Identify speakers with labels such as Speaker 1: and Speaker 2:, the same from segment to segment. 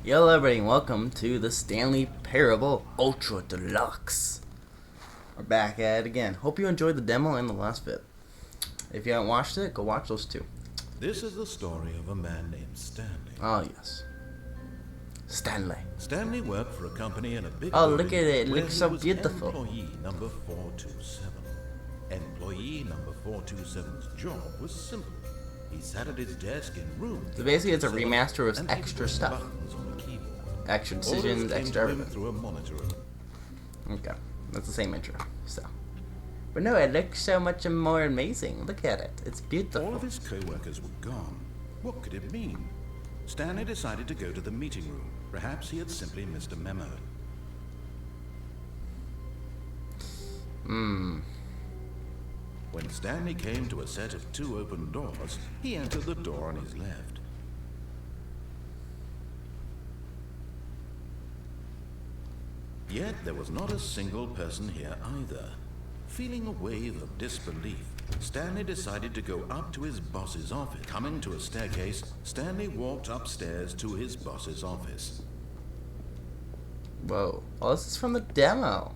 Speaker 1: Hello everybody and welcome to the Stanley Parable Ultra Deluxe. We're back at it again. Hope you enjoyed the demo and the last bit. If you haven't watched it, go watch those two.
Speaker 2: This is the story of a man named Stanley.
Speaker 1: Oh yes. Stanley.
Speaker 2: Stanley worked for a company in a big
Speaker 1: Oh,
Speaker 2: building
Speaker 1: look at it. It
Speaker 2: where
Speaker 1: looks
Speaker 2: he
Speaker 1: so
Speaker 2: was
Speaker 1: beautiful.
Speaker 2: Employee number 427. Employee number 427's job was simple. He sat at his desk in room.
Speaker 1: So basically it's a
Speaker 2: seven
Speaker 1: remaster with
Speaker 2: and
Speaker 1: extra
Speaker 2: pushed
Speaker 1: stuff.
Speaker 2: buttons on the keyboard.
Speaker 1: Extra
Speaker 2: Orders
Speaker 1: decisions,
Speaker 2: came
Speaker 1: extra
Speaker 2: to him
Speaker 1: everything.
Speaker 2: through a monitor.
Speaker 1: Okay. That's the same intro. So. But no, it looks so much more amazing. Look at it. It's
Speaker 2: All
Speaker 1: beautiful.
Speaker 2: of his co-workers were gone. What could it mean? Stanley decided to go to the meeting room. Perhaps he had simply missed a memo. When Stanley came to a set of two open doors, he entered the door on his left. Yet there was not a single person here either. Feeling a wave of disbelief, Stanley decided to go up to his boss's office. Coming to a staircase, Stanley walked upstairs to his boss's office.
Speaker 1: Whoa. Oh, this is from the demo.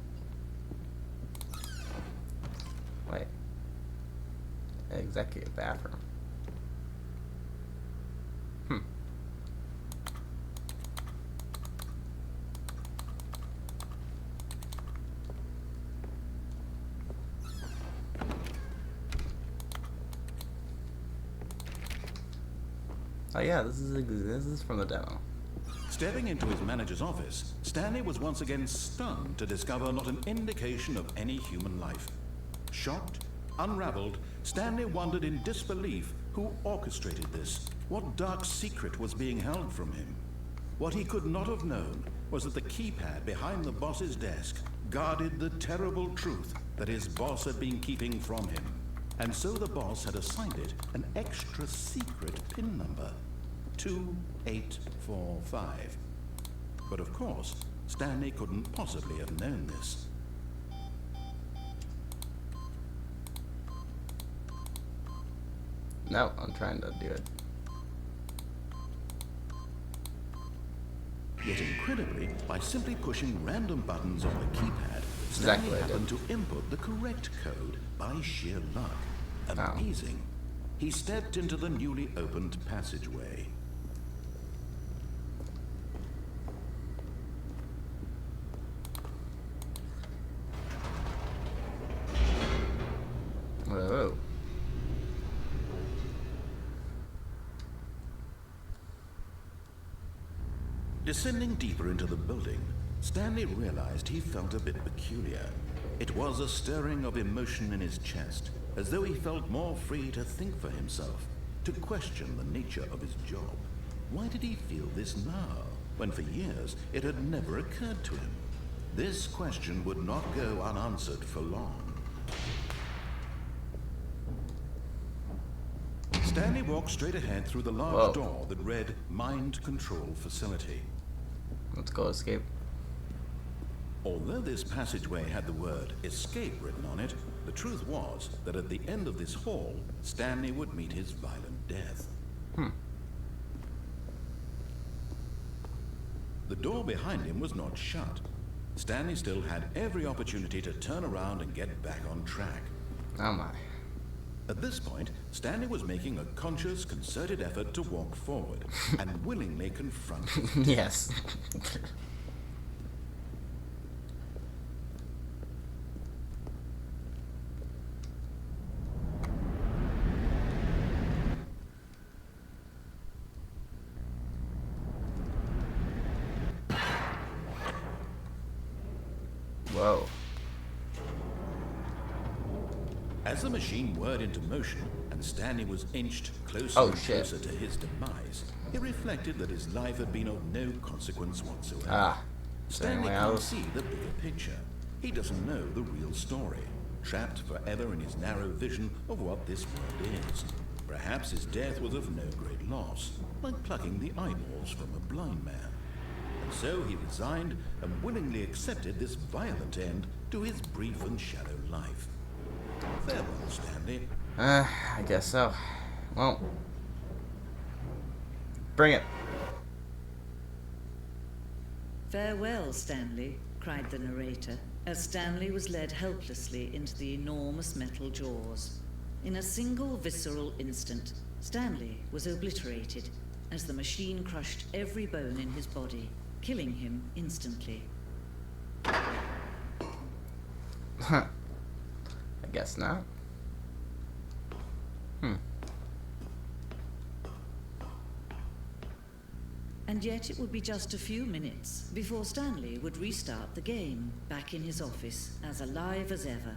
Speaker 1: Wait. Executive bathroom. Oh yeah, this is from the demo.
Speaker 2: Stepping into his manager's office, Stanley was once again stunned to discover not an indication of any human life. Shocked, unraveled, Stanley wondered in disbelief who orchestrated this. What dark secret was being held from him? What he could not have known was that the keypad behind the boss's desk guarded the terrible truth that his boss had been keeping from him. And so the boss had assigned it an extra secret PIN number, 2845. But of course, Stanley couldn't possibly have known this.
Speaker 1: No, I'm trying to do it.
Speaker 2: Yet incredibly, by simply pushing random buttons on the keypad,
Speaker 1: Exactly
Speaker 2: Stanley
Speaker 1: what I did.
Speaker 2: happened to input the correct code by sheer luck.
Speaker 1: Oh.
Speaker 2: Amazing. He stepped into the newly opened passageway.
Speaker 1: Whoa.
Speaker 2: Descending deeper into the building, Stanley realized he felt a bit peculiar. It was a stirring of emotion in his chest, as though he felt more free to think for himself, to question the nature of his job. Why did he feel this now, when for years it had never occurred to him? This question would not go unanswered for long. Stanley walked straight ahead through the large door that read Mind Control Facility.
Speaker 1: Let's go escape.
Speaker 2: Although this passageway had the word escape written on it, the truth was that at the end of this hall, Stanley would meet his violent death. The door behind him was not shut. Stanley still had every opportunity to turn around and get back on track.
Speaker 1: Oh my.
Speaker 2: At this point, Stanley was making a conscious, concerted effort to walk forward and willingly confront his
Speaker 1: Yes. Whoa.
Speaker 2: As the machine whirred into motion and Stanley was inched closer
Speaker 1: Oh,
Speaker 2: and
Speaker 1: shit.
Speaker 2: closer to his demise, he reflected that his life had been of no consequence whatsoever.
Speaker 1: Ah.
Speaker 2: Stanley
Speaker 1: Well.
Speaker 2: can't see the bigger picture. He doesn't know the real story, trapped forever in his narrow vision of what this world is. Perhaps his death was of no great loss, like plucking the eyeballs from a blind man. And so he resigned and willingly accepted this violent end to his brief and shallow life. Farewell, Stanley.
Speaker 1: I guess so. Well, bring it.
Speaker 3: "Farewell, Stanley," cried the narrator, as Stanley was led helplessly into the enormous metal jaws. In a single visceral instant, Stanley was obliterated as the machine crushed every bone in his body, killing him instantly.
Speaker 1: Huh. I guess not.
Speaker 3: And yet it would be just a few minutes before Stanley would restart the game, back in his office, as alive as ever.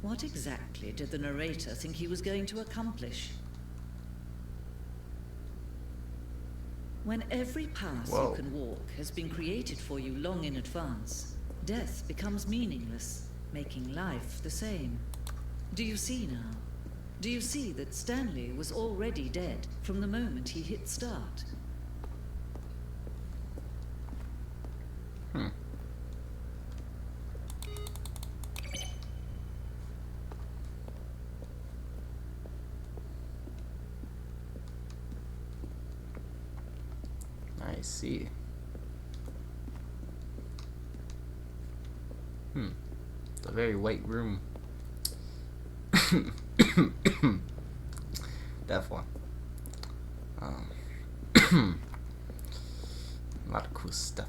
Speaker 3: What exactly did the narrator think he was going to accomplish? When every path you can walk has been created for you long in advance, death becomes meaningless, making life the same. Do you see now? Do you see that Stanley was already dead from the moment he hit start?
Speaker 1: I see. It's a very white room. Definitely. A lot of cool stuff.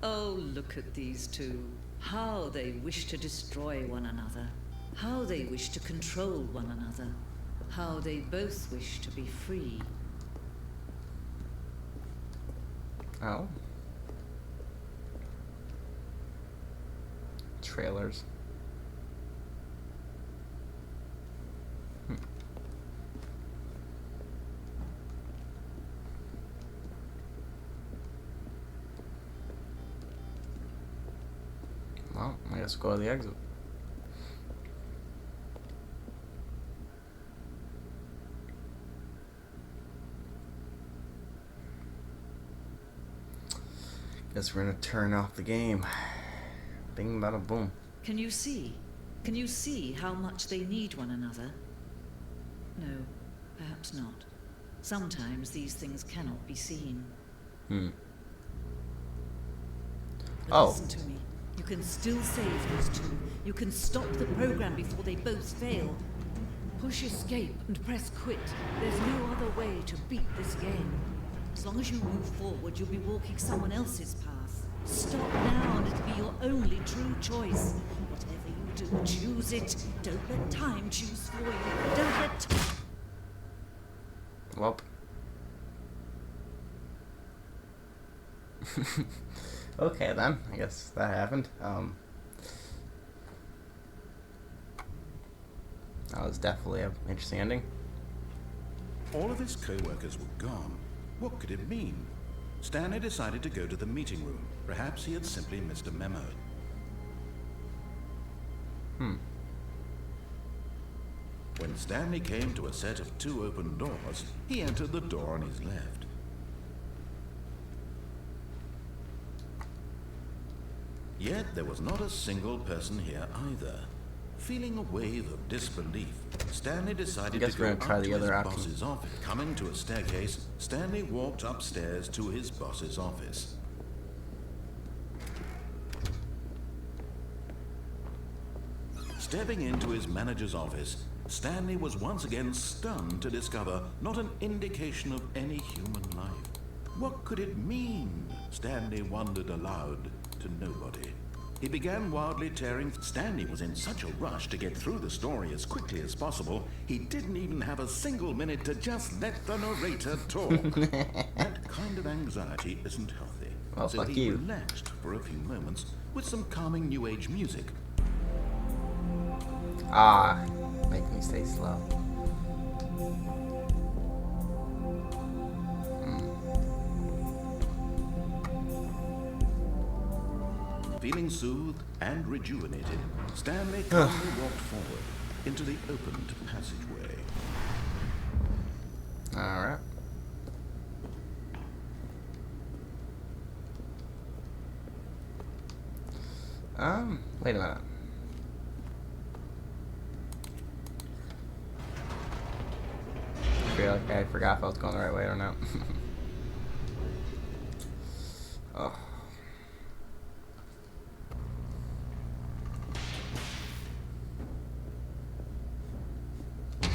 Speaker 3: Oh, look at these two. How they wish to destroy one another. How they wish to control one another. How they both wish to be free.
Speaker 1: Oh. Trailers. Well, I guess we'll go to the exit. Guess we're gonna turn off the game. Bing bada boom.
Speaker 3: Can you see? Can you see how much they need one another? No, perhaps not. Sometimes these things cannot be seen. But listen to me. You can still save these two. You can stop the program before they both fail. Push escape and press quit. There's no other way to beat this game. As long as you move forward, you'll be walking someone else's path. Stop now and it'll be your only true choice. Whatever you do, choose it. Don't let time choose for you. Don't let...
Speaker 1: Welp. Okay then, I guess that happened. That was definitely an interesting ending.
Speaker 2: All of his co-workers were gone. What could it mean? Stanley decided to go to the meeting room. Perhaps he had simply missed a memo. When Stanley came to a set of 2 open doors, he entered the door on his left. Yet there was not a single person here either. Feeling a wave of disbelief, Stanley decided to go up to his boss's office. Coming to a staircase, Stanley walked upstairs to his boss's office. Stepping into his manager's office, Stanley was once again stunned to discover not an indication of any human life. What could it mean? Stanley wondered aloud to nobody. He began wildly tearing. Stanley was in such a rush to get through the story as quickly as possible, he didn't even have a single minute to just let the narrator talk. That kind of anxiety isn't healthy.
Speaker 1: Well,
Speaker 2: so
Speaker 1: fuck
Speaker 2: he
Speaker 1: you.
Speaker 2: relaxed for a few moments with some calming new age music.
Speaker 1: Ah, make me stay slow.
Speaker 2: Feeling soothed and rejuvenated, Stanley calmly walked forward into the opened passageway.
Speaker 1: Alright. Wait a minute. like I forgot if I was going the right way or not. Oh.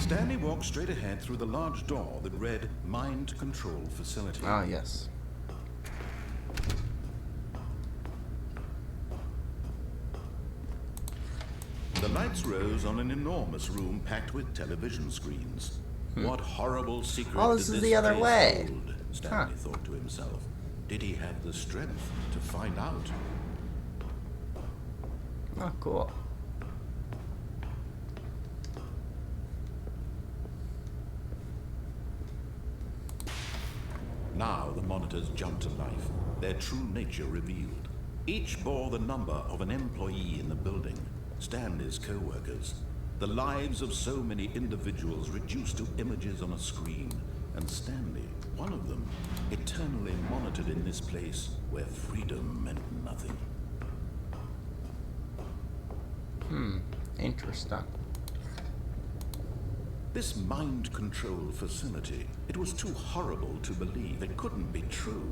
Speaker 2: Stanley walked straight ahead through the large door that read Mind Control Facility.
Speaker 1: Ah, yes.
Speaker 2: The lights rose on an enormous room packed with television screens. What horrible secret
Speaker 1: Oh, this
Speaker 2: did
Speaker 1: is
Speaker 2: this
Speaker 1: the other
Speaker 2: place
Speaker 1: way.
Speaker 2: hold? Stanley thought to himself. Did he have the strength to find out?
Speaker 1: Oh, cool.
Speaker 2: Now the monitors jumped to life, their true nature revealed. Each bore the number of an employee in the building, Stanley's co-workers. The lives of so many individuals reduced to images on a screen, and Stanley, one of them, eternally monitored in this place where freedom meant nothing.
Speaker 1: Interesting.
Speaker 2: This mind control facility, it was too horrible to believe. It couldn't be true.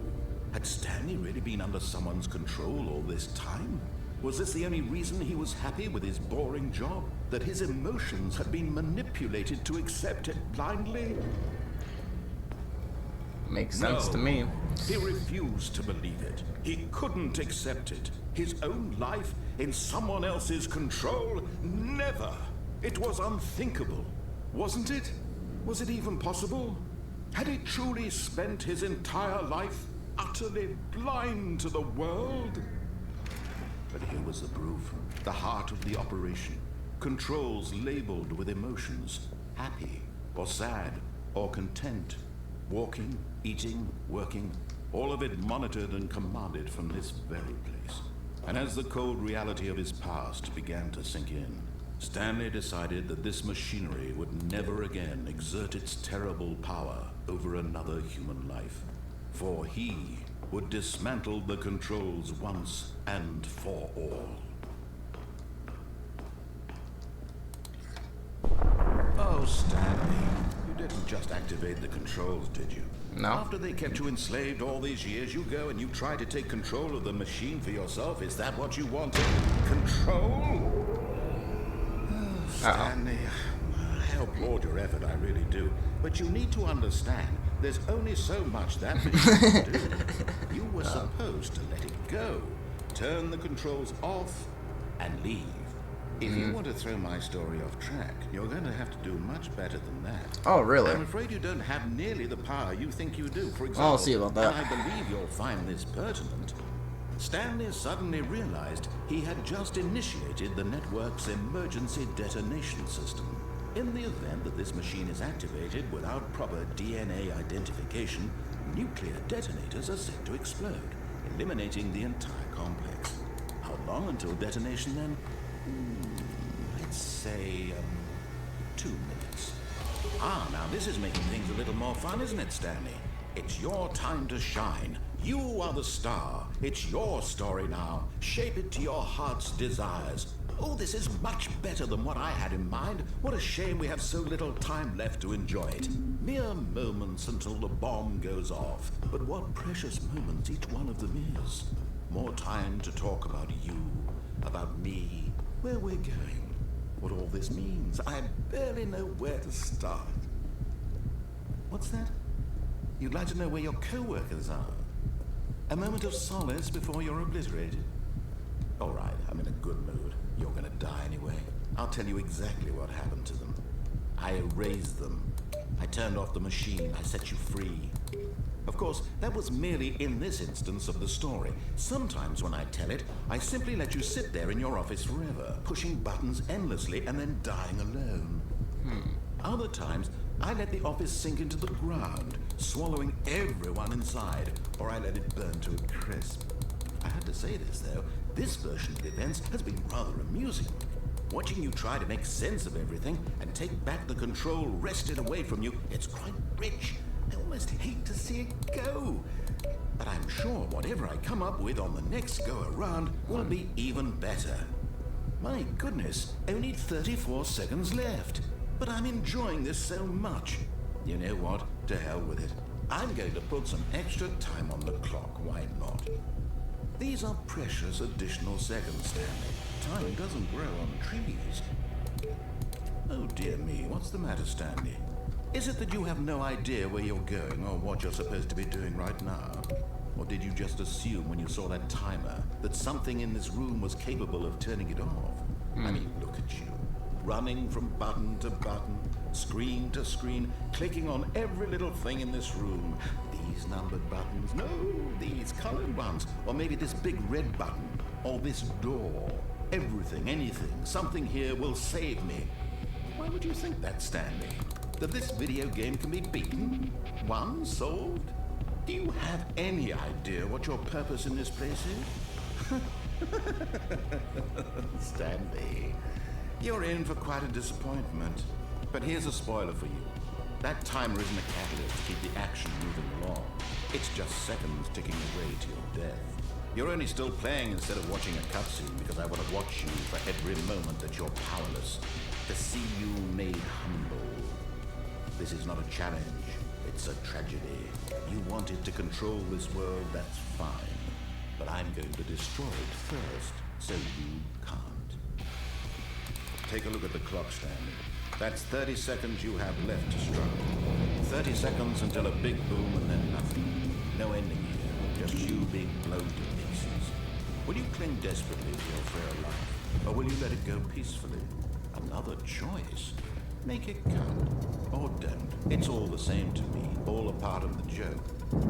Speaker 2: Had Stanley really been under someone's control all this time? Was this the only reason he was happy with his boring job? That his emotions had been manipulated to accept it blindly?
Speaker 1: Makes sense
Speaker 2: No.
Speaker 1: to me.
Speaker 2: He refused to believe it. He couldn't accept it. His own life in someone else's control? Never! It was unthinkable. Wasn't it? Was it even possible? Had he truly spent his entire life utterly blind to the world? But here was the proof. The heart of the operation. Controls labeled with emotions. Happy, or sad, or content. Walking, eating, working. All of it monitored and commanded from this very place. And as the cold reality of his past began to sink in, Stanley decided that this machinery would never again exert its terrible power over another human life. For he would dismantle the controls once and for all. Oh, Stanley, you didn't just activate the controls, did you?
Speaker 1: No.
Speaker 2: After they kept you enslaved all these years, you go and you try to take control of the machine for yourself. Is that what you wanted? Control? Stanley, I applaud your effort, I really do. But you need to understand, there's only so much that machine can do. You were supposed to let it go. Turn the controls off and leave. If you want to throw my story off track, you're going to have to do much better than that.
Speaker 1: Oh, really?
Speaker 2: I'm afraid you don't have nearly the power you think you do. For example,
Speaker 1: I'll see about that.
Speaker 2: and I believe you'll find this pertinent. Stanley suddenly realized he had just initiated the network's emergency detonation system. In the event that this machine is activated without proper DNA identification, nuclear detonators are set to explode, eliminating the entire complex. How long until detonation then? Let's say 2 minutes. Ah, now this is making things a little more fun, isn't it, Stanley? It's your time to shine. You are the star. It's your story now. Shape it to your heart's desires. Oh, this is much better than what I had in mind. What a shame we have so little time left to enjoy it. Mere moments until the bomb goes off. But what precious moments each one of them is. More time to talk about you, about me, where we're going, what all this means. I barely know where to start. What's that? You'd like to know where your co-workers are? A moment of solace before you're obliterated? All right, I'm in a good mood. You're gonna die anyway. I'll tell you exactly what happened to them. I erased them. I turned off the machine. I set you free. Of course, that was merely in this instance of the story. Sometimes when I tell it, I simply let you sit there in your office forever, pushing buttons endlessly and then dying alone. Other times, I let the office sink into the ground, swallowing everyone inside, or I let it burn to a crisp. I had to say this, though. This version of events has been rather amusing. Watching you try to make sense of everything and take back the control wrested away from you, it's quite rich. I almost hate to see it go. But I'm sure whatever I come up with on the next go-around will be even better. My goodness, only 34 seconds left. But I'm enjoying this so much. You know what? To hell with it. I'm going to put some extra time on the clock. Why not? These are precious additional seconds, Stanley. Time doesn't grow on trees. Oh dear me, what's the matter, Stanley? Is it that you have no idea where you're going or what you're supposed to be doing right now? Or did you just assume when you saw that timer that something in this room was capable of turning it off? I mean, look at you. Running from button to button, screen to screen, clicking on every little thing in this room. These numbered buttons, no, these colored ones. Or maybe this big red button, or this door. Everything, anything, something here will save me. Why would you think that, Stanley? That this video game can be beaten? Won? Solved? Do you have any idea what your purpose in this place is? Stanley, you're in for quite a disappointment. But here's a spoiler for you. That timer isn't a catalyst to keep the action moving along. It's just seconds ticking away to your death. You're only still playing instead of watching a cutscene because I want to watch you for every moment that you're powerless. To see you made humble. This is not a challenge. It's a tragedy. You wanted to control this world, that's fine. But I'm going to destroy it first, so you can't. Take a look at the clock, Stanley. That's 30 seconds you have left to struggle. 30 seconds until a big boom and then nothing. No ending here, just you being blown to pieces. Will you cling desperately to your frail life, or will you let it go peacefully? Another choice. Make it count, or don't. It's all the same to me, all a part of the joke.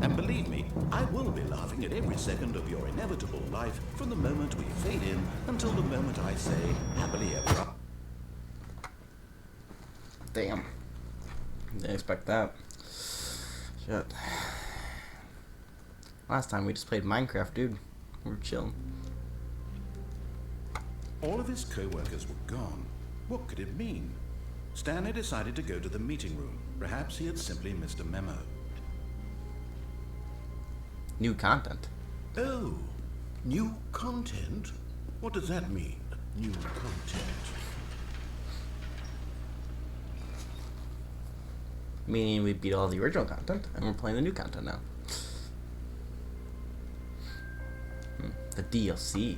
Speaker 2: And believe me, I will be laughing at every second of your inevitable life from the moment we fade in until the moment I say, happily ever after.
Speaker 1: Damn. Didn't expect that. Shit. Last time we just played Minecraft, dude. We were chilling.
Speaker 2: All of his co-workers were gone. What could it mean? Stanley decided to go to the meeting room. Perhaps he had simply missed a memo.
Speaker 1: New content.
Speaker 2: Oh, new content? What does that mean, new content?
Speaker 1: Meaning we beat all the original content, and we're playing the new content now. The DLC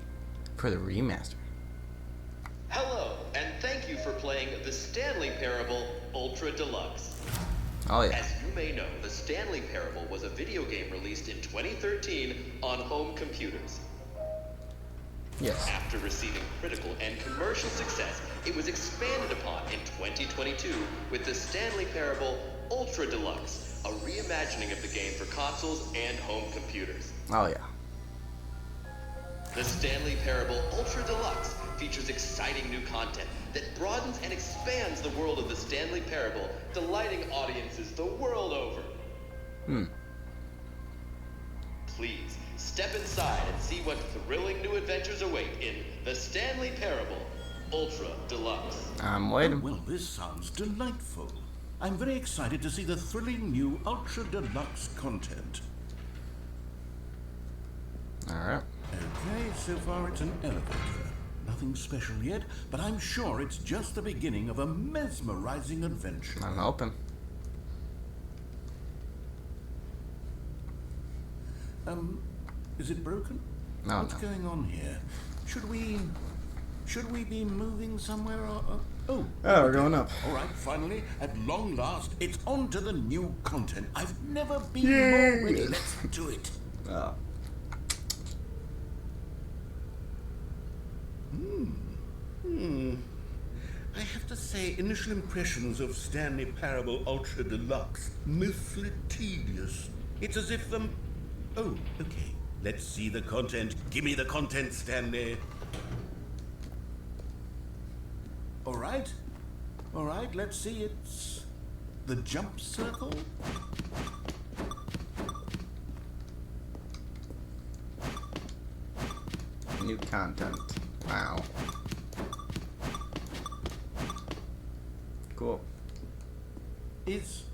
Speaker 1: for the remaster.
Speaker 4: Hello, and thank you for playing the Stanley Parable Ultra Deluxe.
Speaker 1: Oh yeah.
Speaker 4: As you may know, the Stanley Parable was a video game released in 2013 on home computers.
Speaker 1: Yes.
Speaker 4: After receiving critical and commercial success, it was expanded upon in 2022 with the Stanley Parable Ultra Deluxe, a reimagining of the game for consoles and home computers.
Speaker 1: Oh yeah.
Speaker 4: The Stanley Parable Ultra Deluxe features exciting new content that broadens and expands the world of the Stanley Parable, delighting audiences the world over. Please, step inside and see what thrilling new adventures await in the Stanley Parable Ultra Deluxe.
Speaker 1: I'm waiting.
Speaker 2: Well, this sounds delightful. I'm very excited to see the thrilling new Ultra Deluxe content.
Speaker 1: Alright.
Speaker 2: Okay, so far it's an elevator. Nothing special yet, but I'm sure it's just the beginning of a mesmerizing adventure.
Speaker 1: I'm hoping.
Speaker 2: Is it broken?
Speaker 1: No,
Speaker 2: What's
Speaker 1: no.
Speaker 2: going on here? Should we be moving somewhere or... Oh,
Speaker 1: we're going up.
Speaker 2: all right, finally, at long last, it's on to the new content. I've never been more ready. Let's do it.
Speaker 1: Oh.
Speaker 2: I have to say, initial impressions of Stanley Parable Ultra Deluxe, mostly tedious. It's as if Oh, okay. Let's see the content. Give me the content, Stanley. All right, let's see. It's the jump circle.
Speaker 1: New content. Wow. Cool.
Speaker 2: Is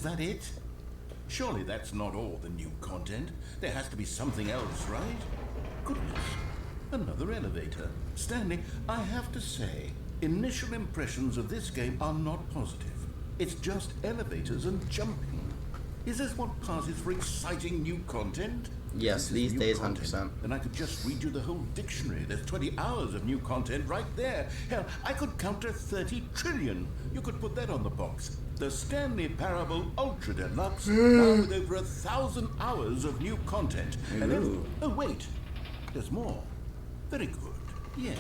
Speaker 2: that it? Surely that's not all the new content. There has to be something else, right? Goodness. Another elevator. Stanley, I have to say, initial impressions of this game are not positive. It's just elevators and jumping. Is this what passes for exciting new content?
Speaker 1: Yes,
Speaker 2: If this is
Speaker 1: these
Speaker 2: new
Speaker 1: days,
Speaker 2: content,
Speaker 1: 100%.
Speaker 2: Then I could just read you the whole dictionary. There's 20 hours of new content right there. Hell, I could count to 30 trillion. You could put that on the box. The Stanley Parable Ultra Deluxe, now with over 1,000 hours of new content.
Speaker 1: Ooh.
Speaker 2: Oh, wait. There's more. Very good. Yes.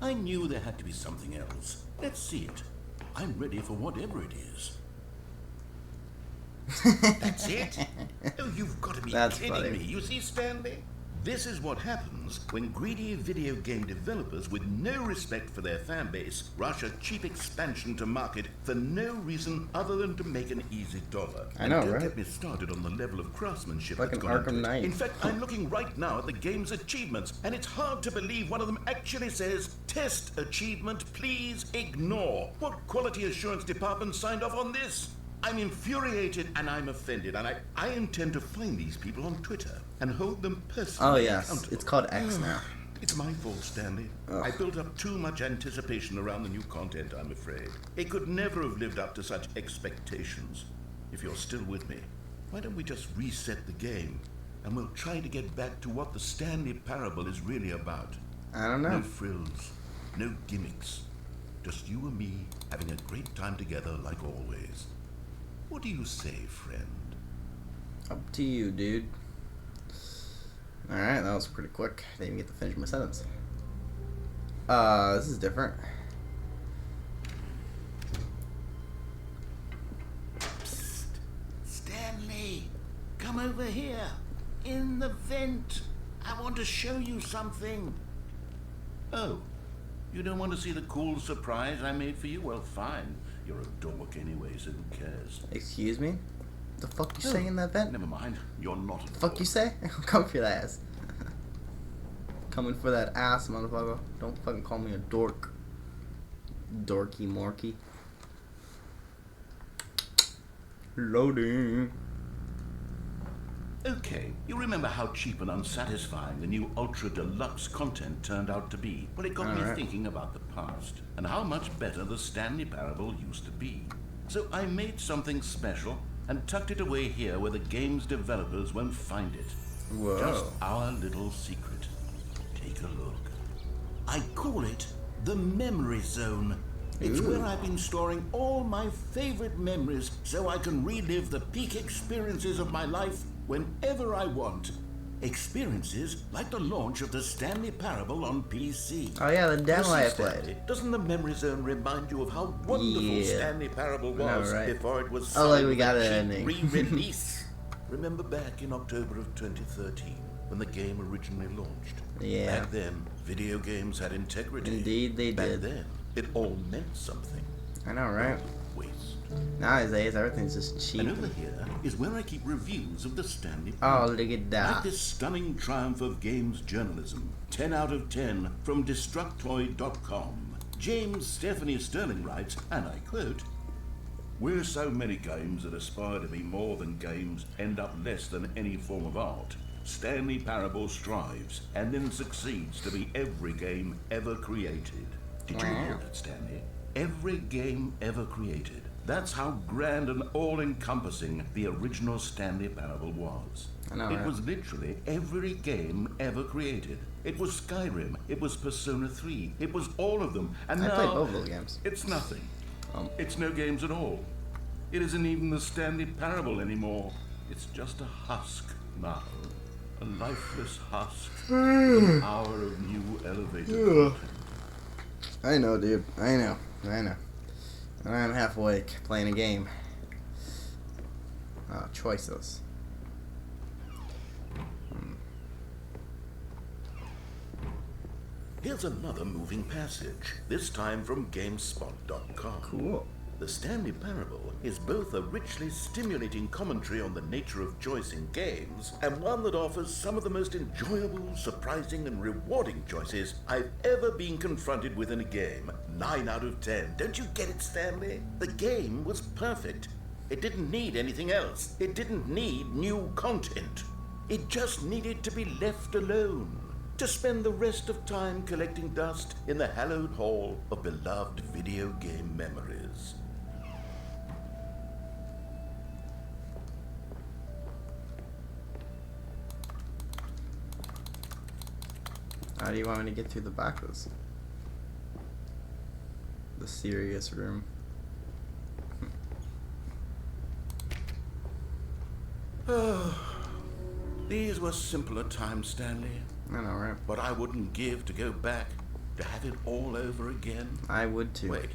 Speaker 2: I knew there had to be something else. Let's see it. I'm ready for whatever it is. That's it? Oh, you've got to be
Speaker 1: That's
Speaker 2: kidding
Speaker 1: funny.
Speaker 2: me. You see, Stanley? This is what happens when greedy video game developers with no respect for their fan base rush a cheap expansion to market for no reason other than to make an easy dollar.
Speaker 1: I know,
Speaker 2: And don't
Speaker 1: right?
Speaker 2: get me started on the level of craftsmanship
Speaker 1: Like
Speaker 2: that's
Speaker 1: an
Speaker 2: gone into
Speaker 1: Arkham
Speaker 2: it.
Speaker 1: Knight.
Speaker 2: In fact, I'm looking right now at the game's achievements, and it's hard to believe one of them actually says, "Test achievement, please ignore." What quality assurance department signed off on this? I'm infuriated and I'm offended, and I intend to find these people on Twitter and hold them personally
Speaker 1: Oh, yes.
Speaker 2: accountable.
Speaker 1: It's called X now.
Speaker 2: It's my fault, Stanley.
Speaker 1: Ugh.
Speaker 2: I built up too much anticipation around the new content, I'm afraid. It could never have lived up to such expectations. If you're still with me, why don't we just reset the game, and we'll try to get back to what the Stanley Parable is really about.
Speaker 1: I don't know.
Speaker 2: No frills, no gimmicks. Just you and me having a great time together like always. What do you say, friend?
Speaker 1: Up to you, dude. Alright, that was pretty quick. Didn't even get to finish my sentence. This is different.
Speaker 2: Psst. Stanley, come over here. In the vent. I want to show you something. Oh, you don't want to see the cool surprise I made for you? Well, fine. You're a dork anyway, so who cares?
Speaker 1: Excuse me? The fuck you say in that vent?
Speaker 2: Never mind. You're not a
Speaker 1: Fuck
Speaker 2: dork.
Speaker 1: you say? Come for that ass. Coming for that ass, motherfucker. Don't fucking call me a dork. Dorky morky. Loading.
Speaker 2: Okay, you remember how cheap and unsatisfying the new Ultra Deluxe content turned out to be? Well, it got me
Speaker 1: Alright.
Speaker 2: thinking about the past and how much better the Stanley Parable used to be. So I made something special and tucked it away here where the game's developers won't find it.
Speaker 1: Whoa.
Speaker 2: Just our little secret. Take a look. I call it the Memory Zone. It's
Speaker 1: Ooh.
Speaker 2: where I've been storing all my favorite memories so I can relive the peak experiences of my life whenever I want. Experiences like the launch of the Stanley Parable on PC.
Speaker 1: Oh yeah, the demo
Speaker 2: You
Speaker 1: I
Speaker 2: see,
Speaker 1: played.
Speaker 2: Stanley, doesn't the Memory Zone remind you of how wonderful
Speaker 1: Yeah.
Speaker 2: Stanley Parable
Speaker 1: I know,
Speaker 2: was
Speaker 1: right?
Speaker 2: before it was
Speaker 1: Oh, like
Speaker 2: signed
Speaker 1: we
Speaker 2: with
Speaker 1: got
Speaker 2: a
Speaker 1: an
Speaker 2: cheap
Speaker 1: ending.
Speaker 2: re-release? Remember back in October of 2013 when the game originally launched?
Speaker 1: Yeah.
Speaker 2: Back then, video games had integrity.
Speaker 1: Indeed they
Speaker 2: Back
Speaker 1: did.
Speaker 2: then, it all meant something.
Speaker 1: I know, right?
Speaker 2: Waste.
Speaker 1: Nowadays, everything's just cheap.
Speaker 2: And over here is where I keep reviews of the Stanley
Speaker 1: Oh,
Speaker 2: Parable.
Speaker 1: look at
Speaker 2: Like
Speaker 1: that.
Speaker 2: this stunning triumph of games journalism. 10 out of 10 from Destructoid.com. James Stephanie Sterling writes, and I quote, "Where so many games that aspire to be more than games end up less than any form of art, Stanley Parable strives and then succeeds to be every game ever created." Did you hear that, Stanley? Every game ever created. That's how grand and all-encompassing the original Stanley Parable was.
Speaker 1: I know,
Speaker 2: It
Speaker 1: right?
Speaker 2: was literally every game ever created. It was Skyrim, it was Persona 3, it was all of them. And
Speaker 1: I
Speaker 2: now,
Speaker 1: played both of those games.
Speaker 2: it's nothing.
Speaker 1: Oh.
Speaker 2: It's no games at all. It isn't even the Stanley Parable anymore. It's just a husk now. A lifeless husk. An hour of new elevator.
Speaker 1: I know, dude. I know. And I'm half awake playing a game. Choices.
Speaker 2: Here's another moving passage, this time from GameSpot.com.
Speaker 1: Cool.
Speaker 2: The Stanley Parable is both a richly stimulating commentary on the nature of choice in games, and one that offers some of the most enjoyable, surprising, and rewarding choices I've ever been confronted with in a game. 9 out of 10. Don't you get it, Stanley? The game was perfect. It didn't need anything else. It didn't need new content. It just needed to be left alone, to spend the rest of time collecting dust in the hallowed hall of beloved video game memories.
Speaker 1: How do you want me to get through the back of this? The serious room.
Speaker 2: These were simpler times, Stanley.
Speaker 1: I know, right?
Speaker 2: What I wouldn't give to go back, to have it all over again.
Speaker 1: I would too.
Speaker 2: Wait,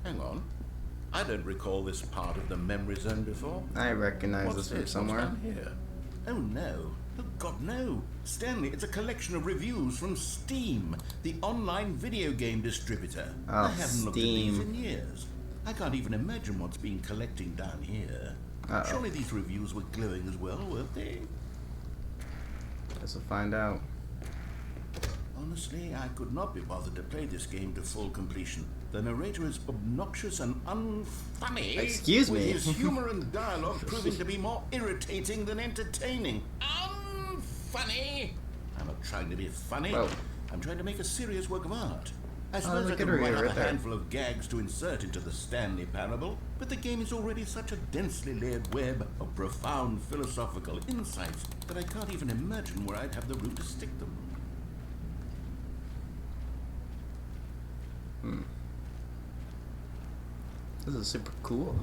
Speaker 2: hang on. I don't recall this part of the memory zone before.
Speaker 1: I recognize
Speaker 2: What's
Speaker 1: this from
Speaker 2: this?
Speaker 1: somewhere.
Speaker 2: What's down here? Oh no. Oh God, no. Stanley, it's a collection of reviews from Steam, the online video game distributor.
Speaker 1: Oh,
Speaker 2: I haven't looked at these
Speaker 1: Steam.
Speaker 2: in years. I can't even imagine what's been collecting down here.
Speaker 1: Uh-oh.
Speaker 2: Surely these reviews were glowing as well, weren't they?
Speaker 1: Guess we'll find out.
Speaker 2: Honestly, I could not be bothered to play this game to full completion. The narrator is obnoxious and unfunny.
Speaker 1: Excuse me.
Speaker 2: With his humor and dialogue proving to be more irritating than entertaining. Unfunny! I'm not trying to be funny.
Speaker 1: Whoa.
Speaker 2: I'm trying to make a serious work of art. I suppose I
Speaker 1: look
Speaker 2: could
Speaker 1: at her
Speaker 2: write
Speaker 1: ear
Speaker 2: up
Speaker 1: right
Speaker 2: a
Speaker 1: there.
Speaker 2: handful of gags to insert into the Stanley Parable, but the game is already such a densely layered web of profound philosophical insights that I can't even imagine where I'd have the room to stick them.
Speaker 1: This is super cool.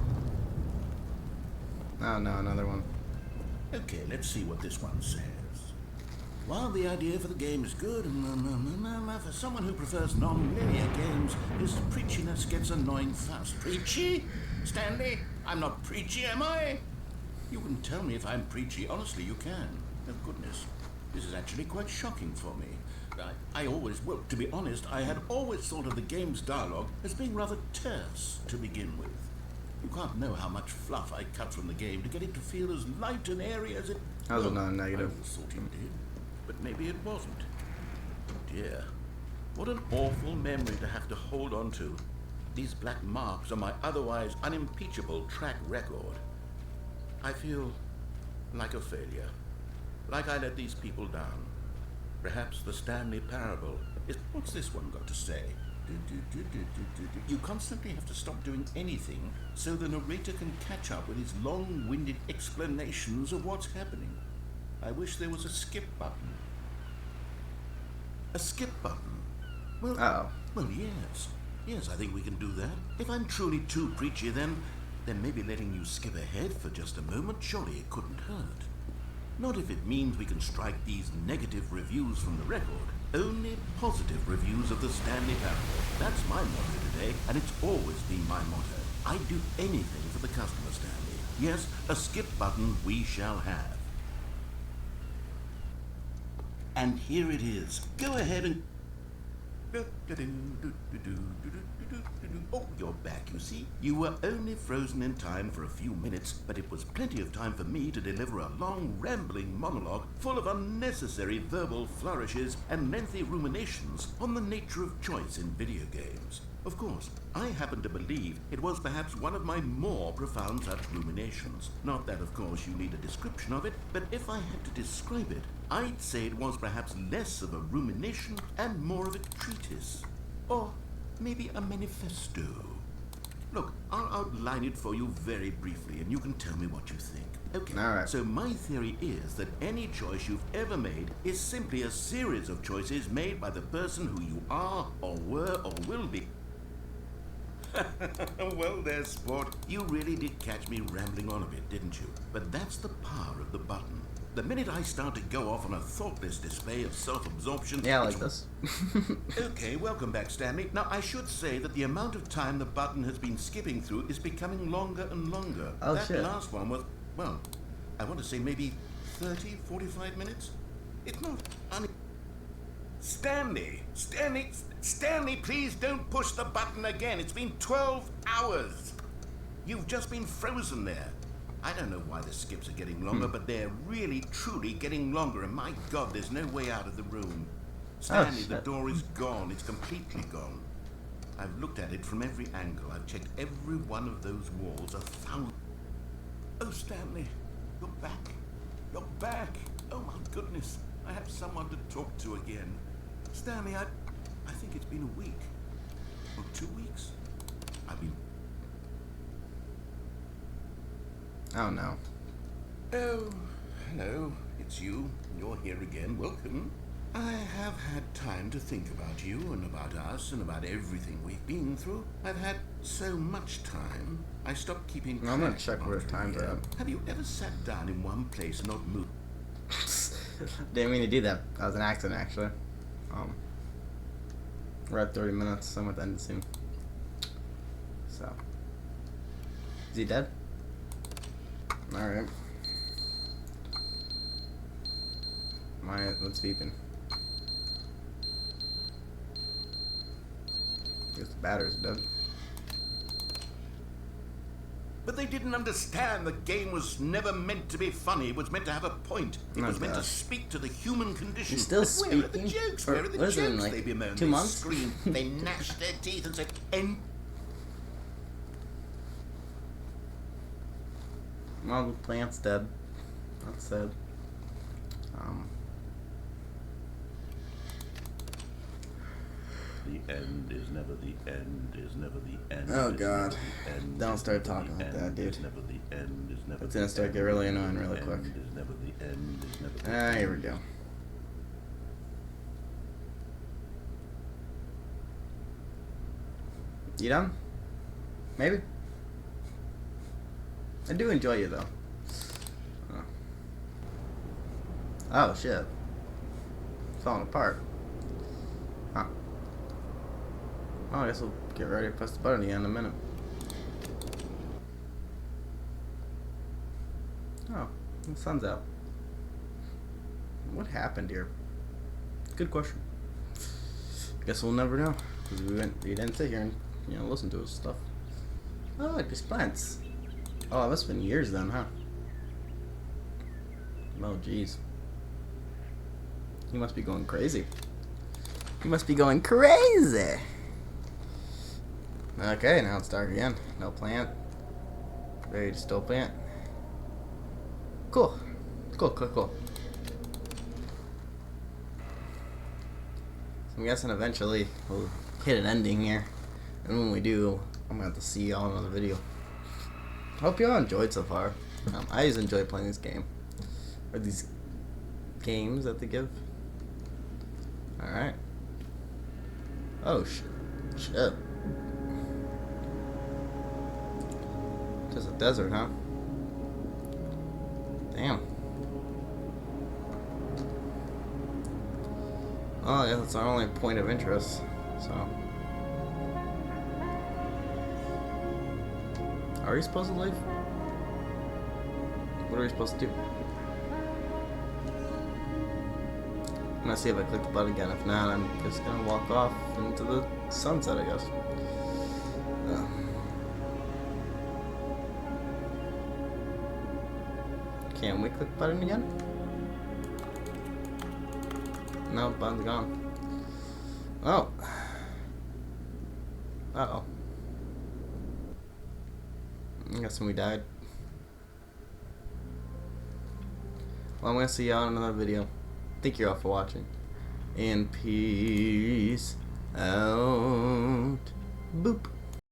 Speaker 1: Oh no, another one.
Speaker 2: Okay, let's see what this one says. While the idea for the game is good, for someone who prefers non-linear games, his preachiness gets annoying fast. Preachy? Stanley, I'm not preachy, am I? You can tell me if I'm preachy. Honestly, you can. Oh, goodness. This is actually quite shocking for me. Well, to be honest, I had always thought of the game's dialogue as being rather terse to begin with. You can't know how much fluff I cut from the game to get it to feel as light and airy as it...
Speaker 1: That was a non-negative.
Speaker 2: I always thought it did, but maybe it wasn't. Oh dear. What an awful memory to have to hold on to. These black marks on my otherwise unimpeachable track record. I feel like a failure. Like I let these people down. Perhaps the Stanley Parable is... What's this one got to say? You constantly have to stop doing anything so the narrator can catch up with his long-winded explanations of what's happening. I wish there was a skip button. A skip button? Well,
Speaker 1: Uh-oh.
Speaker 2: well, yes. Yes, I think we can do that. If I'm truly too preachy, then maybe letting you skip ahead for just a moment, surely it couldn't hurt. Not if it means we can strike these negative reviews from the record. Only positive reviews of the Stanley Parable. That's my motto today, and it's always been my motto. I'd do anything for the customer, Stanley. Yes, a skip button we shall have. And here it is. Go ahead and... Oh, you're back, you see. You were only frozen in time for a few minutes, but it was plenty of time for me to deliver a long, rambling monologue full of unnecessary verbal flourishes and lengthy ruminations on the nature of choice in video games. Of course, I happen to believe it was perhaps one of my more profound such ruminations. Not that, of course, you need a description of it, but if I had to describe it, I'd say it was perhaps less of a rumination and more of a treatise. Or maybe a manifesto. Look, I'll outline it for you very briefly, and you can tell me what you think. Okay,
Speaker 1: All right.
Speaker 2: So my theory is that any choice you've ever made is simply a series of choices made by the person who you are, or were, or will be. Well, there, sport. You really did catch me rambling on a bit, didn't you? But that's the power of the button. The minute I start to go off on a thoughtless display of self-absorption...
Speaker 1: Yeah, I like this.
Speaker 2: Okay, welcome back, Stanley. Now, I should say that the amount of time the button has been skipping through is becoming longer and longer.
Speaker 1: Oh,
Speaker 2: that
Speaker 1: shit.
Speaker 2: last one was, well, I want to say maybe 30, 45 minutes? It's not... Stanley, please don't push the button again. It's been 12 hours. You've just been frozen there. I don't know why the skips are getting longer, but they're really, truly getting longer. And my God, there's no way out of the room. Stanley, the
Speaker 1: shit.
Speaker 2: door is gone. It's completely gone. I've looked at it from every angle. I've checked every one of those walls 1,000... Oh, Stanley, you're back. You're back. Oh, my goodness. I have someone to talk to again. Stanley, I think it's been a week. Or 2 weeks. I've been...
Speaker 1: Oh no.
Speaker 2: Oh, hello. It's you. You're here again. Welcome. I have had time to think about you and about us and about everything we've been through. I've had so much time, I stopped keeping track.
Speaker 1: I'm gonna check
Speaker 2: of
Speaker 1: where
Speaker 2: you
Speaker 1: time's
Speaker 2: here.
Speaker 1: at.
Speaker 2: Have you ever sat down in one place and not moved?
Speaker 1: Didn't mean to do that. That was an accident, actually. We're at 30 minutes. So I'm at the end soon. So, is he dead? All right. What's beeping? Guess the battery's dead.
Speaker 2: But they didn't understand the game was never meant to be funny. It was meant to have a point. It
Speaker 1: Oh,
Speaker 2: was meant to
Speaker 1: gosh.
Speaker 2: speak to the human condition.
Speaker 1: You're still
Speaker 2: But where are the
Speaker 1: speaking?
Speaker 2: jokes?
Speaker 1: Or
Speaker 2: Where are the
Speaker 1: what is it, in,
Speaker 2: jokes?
Speaker 1: like,
Speaker 2: They bemoaned.
Speaker 1: 2
Speaker 2: They
Speaker 1: months?
Speaker 2: screamed. They gnashed their teeth and said, "End."
Speaker 1: Well, the plant's dead. That's sad.
Speaker 5: The end is never the end is never the end.
Speaker 1: Oh,
Speaker 5: is
Speaker 1: God.
Speaker 5: never the end
Speaker 1: Don't
Speaker 5: is
Speaker 1: start
Speaker 5: never
Speaker 1: talking
Speaker 5: the
Speaker 1: like
Speaker 5: end
Speaker 1: that, dude.
Speaker 5: is never the end is never
Speaker 1: It's
Speaker 5: the
Speaker 1: gonna start
Speaker 5: end
Speaker 1: get really
Speaker 5: is
Speaker 1: annoying
Speaker 5: never
Speaker 1: really
Speaker 5: the
Speaker 1: quick.
Speaker 5: end is never the end is never the end.
Speaker 1: Here we go. You done? Maybe? I do enjoy you, though. Oh, shit. Falling apart. Huh. Well, I guess we'll get ready to press the button again in a minute. Oh, the sun's out. What happened here? Good question. Guess we'll never know, because we didn't sit here and, you know, listen to his stuff. Oh, like these plants. Oh, that's been years then, huh? Oh, jeez. He must be going crazy. He must be going crazy. Okay, now it's dark again. No plant. Ready to still plant. Cool. Cool. So I'm guessing eventually we'll hit an ending here. And when we do, I'm going to have to see y'all in another video. Hope y'all enjoyed so far. I just enjoy playing this game. Or these games that they give. Alright. Oh, shit. Just a desert, huh? Damn. Oh, yeah, that's our only point of interest, so. Are we supposed to leave? What are we supposed to do? I'm gonna see if I click the button again. If not, I'm just gonna walk off into the sunset, I guess. Can we click the button again? No, the button's gone. Oh. Uh-oh. I'm guessing we died. Well, I'm gonna see y'all in another video. Thank you all for watching. And peace out. Boop.